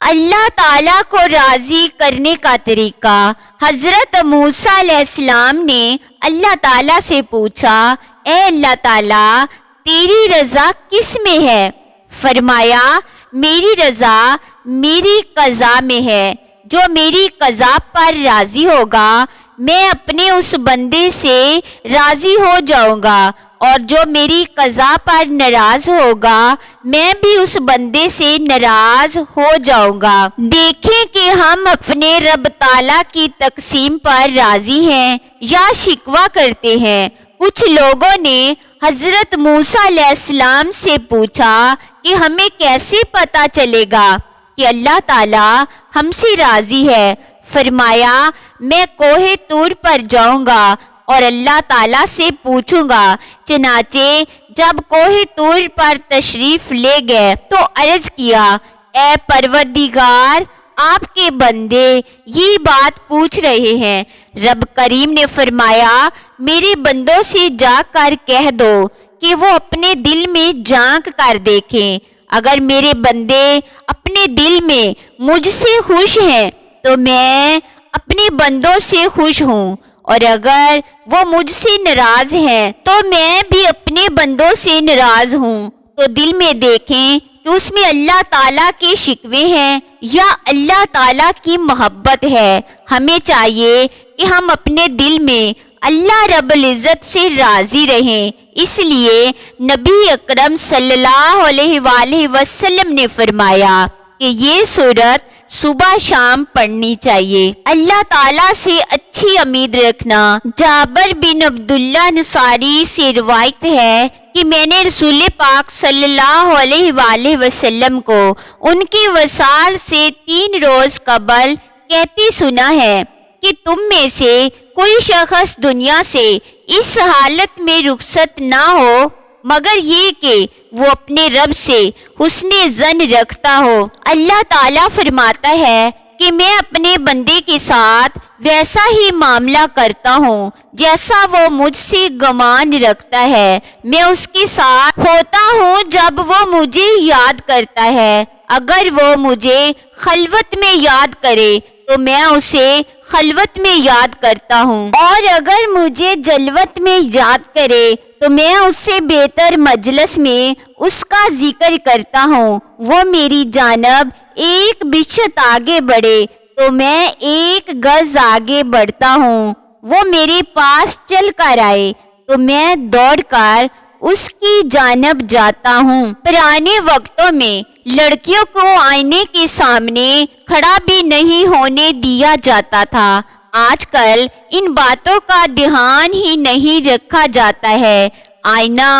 اللہ تعالیٰ کو راضی کرنے کا طریقہ۔ حضرت موسیٰ علیہ السلام نے اللہ تعالیٰ سے پوچھا، اے اللہ تعالیٰ، تیری رضا کس میں ہے؟ فرمایا، میری رضا میری قضا میں ہے۔ جو میری قضا پر راضی ہوگا میں اپنے اس بندے سے راضی ہو جاؤں گا، اور جو میری قضا پر ناراض ہوگا میں بھی اس بندے سے ناراض ہو جاؤں گا۔ دیکھیں کہ ہم اپنے رب تعالیٰ کی تقسیم پر راضی ہیں یا شکوہ کرتے ہیں۔ کچھ لوگوں نے حضرت موسیٰ علیہ السلام سے پوچھا کہ ہمیں کیسے پتہ چلے گا کہ اللہ تعالیٰ ہم سے راضی ہے؟ فرمایا، میں کوہ طور پر جاؤں گا اور اللہ تعالیٰ سے پوچھوں گا۔ چنانچہ جب کوہ طور پر تشریف لے گئے تو عرض کیا، اے پروردگار، آپ کے بندے یہ بات پوچھ رہے ہیں۔ رب کریم نے فرمایا، میرے بندوں سے جا کر کہہ دو کہ وہ اپنے دل میں جھانک کر دیکھیں۔ اگر میرے بندے اپنے دل میں مجھ سے خوش ہیں تو میں اپنے بندوں سے خوش ہوں، اور اگر وہ مجھ سے ناراض ہیں تو میں بھی اپنے بندوں سے ناراض ہوں۔ تو دل میں دیکھیں کہ اس میں اللہ تعالیٰ کے شکوے ہیں یا اللہ تعالیٰ کی محبت ہے۔ ہمیں چاہیے کہ ہم اپنے دل میں اللہ رب العزت سے راضی رہیں۔ اس لیے نبی اکرم صلی اللہ علیہ وآلہ وسلم نے فرمایا کہ یہ سورت صبح شام پڑھنی چاہیے۔ اللہ تعالیٰ سے اچھی امید رکھنا۔ جابر بن عبداللہ انصاری سے روایت ہے کہ میں نے رسول پاک صلی اللہ علیہ وآلہ وسلم کو ان کے وصال سے 3 روز قبل کہتے سنا ہے کہ تم میں سے کوئی شخص دنیا سے اس حالت میں رخصت نہ ہو مگر یہ کہ وہ اپنے رب سے حسن ظن رکھتا ہو۔ اللہ تعالیٰ فرماتا ہے کہ میں اپنے بندے کے ساتھ ویسا ہی معاملہ کرتا ہوں جیسا وہ مجھ سے گمان رکھتا ہے۔ میں اس کے ساتھ ہوتا ہوں جب وہ مجھے یاد کرتا ہے۔ اگر وہ مجھے خلوت میں یاد کرے تو میں اسے خلوت میں یاد کرتا ہوں، اور اگر مجھے جلوت میں یاد کرے تو میں اس سے بہتر مجلس میں اس کا ذکر کرتا ہوں۔ وہ میری جانب 1 بشت آگے بڑھے تو میں 1 گز آگے بڑھتا ہوں۔ وہ میرے پاس چل کر آئے تو میں دوڑ کر اس کی جانب جاتا ہوں۔ پرانے وقتوں میں لڑکیوں کو آئینے کے سامنے کھڑا بھی نہیں ہونے دیا جاتا تھا۔ آج کل ان باتوں کا دھیان ہی نہیں رکھا جاتا ہے۔ آئینہ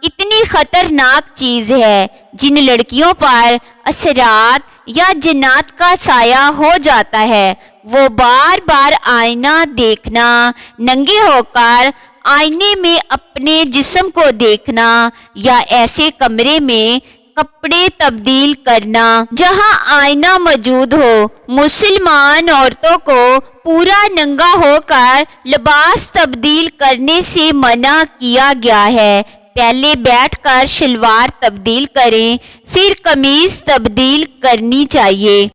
اتنی خطرناک چیز ہے، جن لڑکیوں پر اثرات یا جنات کا سایہ ہو جاتا ہے وہ بار بار آئینہ دیکھنا، ننگے ہو کر آئینے میں اپنے جسم کو دیکھنا، یا ایسے کمرے میں کپڑے تبدیل کرنا جہاں آئینہ موجود ہو۔ مسلمان عورتوں کو پورا ننگا ہو کر لباس تبدیل کرنے سے منع کیا گیا ہے۔ پہلے بیٹھ کر شلوار تبدیل کریں، پھر قمیض تبدیل کرنی چاہیے۔